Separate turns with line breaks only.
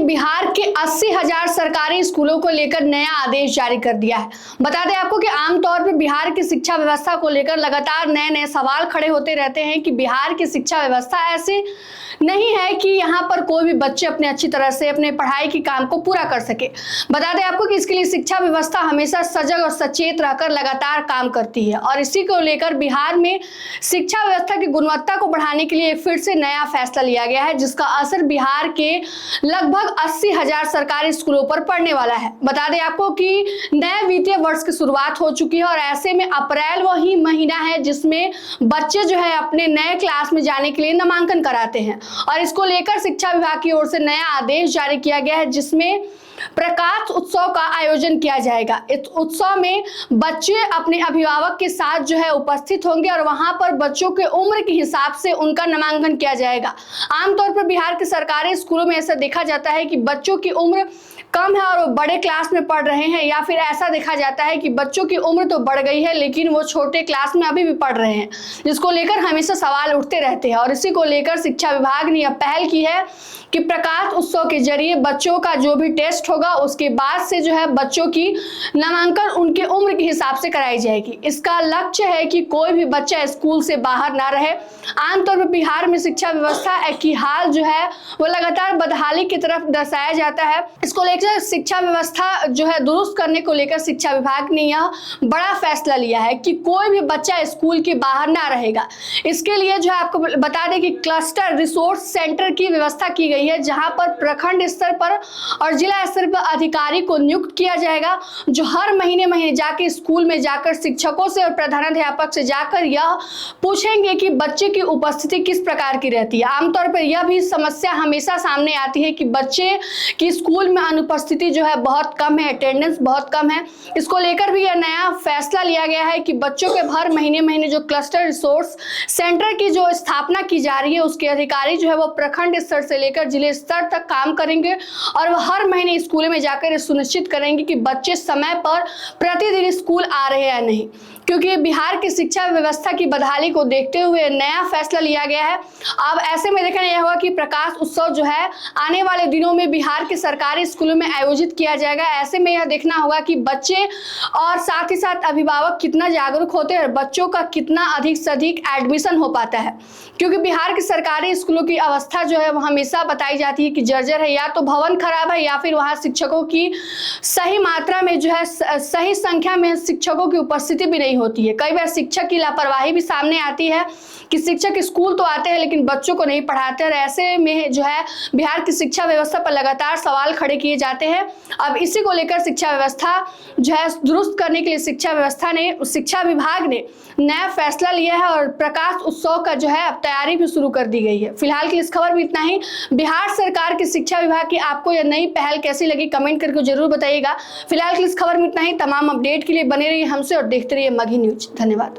बिहार के 80,000 सरकारी स्कूलों को लेकर नया आदेश जारी कर दिया है। बता दें आपको कि आमतौर पर बिहार की शिक्षा व्यवस्था को लेकर लगातार नए नए सवाल खड़े होते रहते हैं कि बिहार की शिक्षा व्यवस्था ऐसी नहीं है कि यहाँ पर कोई भी बच्चे अपने अच्छी तरह से अपने पढ़ाई के काम को पूरा कर सके। बता दें आपको कि इसके लिए शिक्षा व्यवस्था हमेशा सजग और सचेत रहकर लगातार काम करती है और इसी को लेकर बिहार में शिक्षा व्यवस्था की गुणवत्ता को बढ़ाने के लिए फिर से नया फैसला लिया गया है, जिसका असर बिहार के लगभग 80,000 सरकारी स्कूलों पर पड़ने वाला है। बता दें आपको कि नए वित्तीय वर्ष की शुरुआत हो चुकी है और ऐसे में अप्रैल वही महीना है जिसमें बच्चे जो है अपने नए क्लास में जाने के लिए नामांकन कराते हैं और इसको लेकर शिक्षा विभाग की ओर से नया आदेश जारी किया गया है, जिसमें प्रकाश उत्सव का आयोजन किया जाएगा। इस उत्सव में बच्चे अपने अभिभावक के साथ जो है उपस्थित होंगे और वहां पर बच्चों के उम्र के हिसाब से उनका नामांकन किया जाएगा। आमतौर पर बिहार के सरकारी स्कूलों में ऐसा देखा जाता है कि बच्चों की उम्र कम है और वो बड़े क्लास में पढ़ रहे हैं, या फिर ऐसा देखा जाता है कि बच्चों की उम्र तो बढ़ गई है लेकिन वो छोटे क्लास में अभी भी पढ़ रहे हैं, जिसको लेकर हमेशा सवाल उठते रहते हैं। और इसी को लेकर शिक्षा विभाग ने यह पहल की है कि प्रकाश उत्सव के जरिए बच्चों का जो भी टेस्ट होगा उसके बाद से जो है बच्चों की नामांकन उनके उम्र के हिसाब से कराई जाएगी। इसका लक्ष्य है कि कोई भी बच्चा स्कूल से बाहर ना रहे। आमतौर पर बिहार में शिक्षा व्यवस्था की हाल जो है वो लगातार बदहाली की तरफ दर्शाया जाता है। इसको लेकर शिक्षा व्यवस्था जो है दुरुस्त करने को लेकर शिक्षा विभाग ने यह बड़ा फैसला लिया है कि कोई भी बच्चा स्कूल के बाहर ना रहेगा। इसके लिए जो है आपको बता दें कि क्लस्टर रिसोर्स सेंटर की व्यवस्था की गई है, जहां पर प्रखंड स्तर पर और जिला स्तर पर अधिकारी को नियुक्त किया जाएगा, जो हर महीने जाके स्कूल में जाकर शिक्षकों से और प्रधानाध्यापक से जाकर यह पूछेंगे कि बच्चे की उपस्थिति किस प्रकार की रहती है। आमतौर पर यह भी समस्या हमेशा सामने आती है कि बच्चे की स्कूल में अनुपस्थिति जो है बहुत कम है, अटेंडेंस बहुत कम है। इसको लेकर भी यह नया फैसला लिया गया है कि बच्चों के हर महीने जो क्लस्टर रिसोर्स सेंटर की जो स्थापना की जा रही है उसके अधिकारी जो है वो प्रखंड स्तर से लेकर जिले स्तर तक काम करेंगे और वह हर महीने स्कूलों में जाकर सुनिश्चित करेंगे कि बच्चे समय पर प्रतिदिन स्कूल आ रहे हैं या नहीं, क्योंकि बिहार की शिक्षा व्यवस्था की बदहाली को देखते हुए नया फैसला लिया गया है। अब ऐसे में देखना यह होगा कि प्रकाश उत्सव जो है आने वाले दिनों में बिहार के सरकारी स्कूलों में आयोजित किया जाएगा। ऐसे में यह देखना होगा कि बच्चे और साथ ही साथ अभिभावक कितना जागरूक होते हैं और बच्चों का कितना अधिक से अधिक एडमिशन हो पाता है, क्योंकि बिहार के सरकारी स्कूलों की अवस्था जो है वो हमेशा बताई जाती है कि जर्जर है, या तो भवन खराब है या फिर वहाँ शिक्षकों की सही मात्रा में जो है सही संख्या में शिक्षकों की उपस्थिति भी नहीं होती है। कई बार शिक्षक की लापरवाही भी सामने आती है कि शिक्षक स्कूल तो आते हैं लेकिन बच्चों को नहीं पढ़ाते और ऐसे में जो है बिहार की शिक्षा व्यवस्था पर लगातार सवाल खड़े किए जाते हैं। अब इसी को लेकर शिक्षा व्यवस्था जो है दुरुस्त करने के लिए शिक्षा विभाग ने नया फैसला लिया है और प्रकाश उत्सव का जो है अब तैयारी भी शुरू कर दी गई है। फिलहाल की इस खबर में इतना ही। बिहार सरकार की शिक्षा विभाग की आपको यह नई पहल कैसी लगी कमेंट करके जरूर बताइएगा। फिलहाल की इस खबर में इतना ही। तमाम अपडेट के लिए बने रहिए हमसे और देखते रहिए मगही न्यूज। धन्यवाद।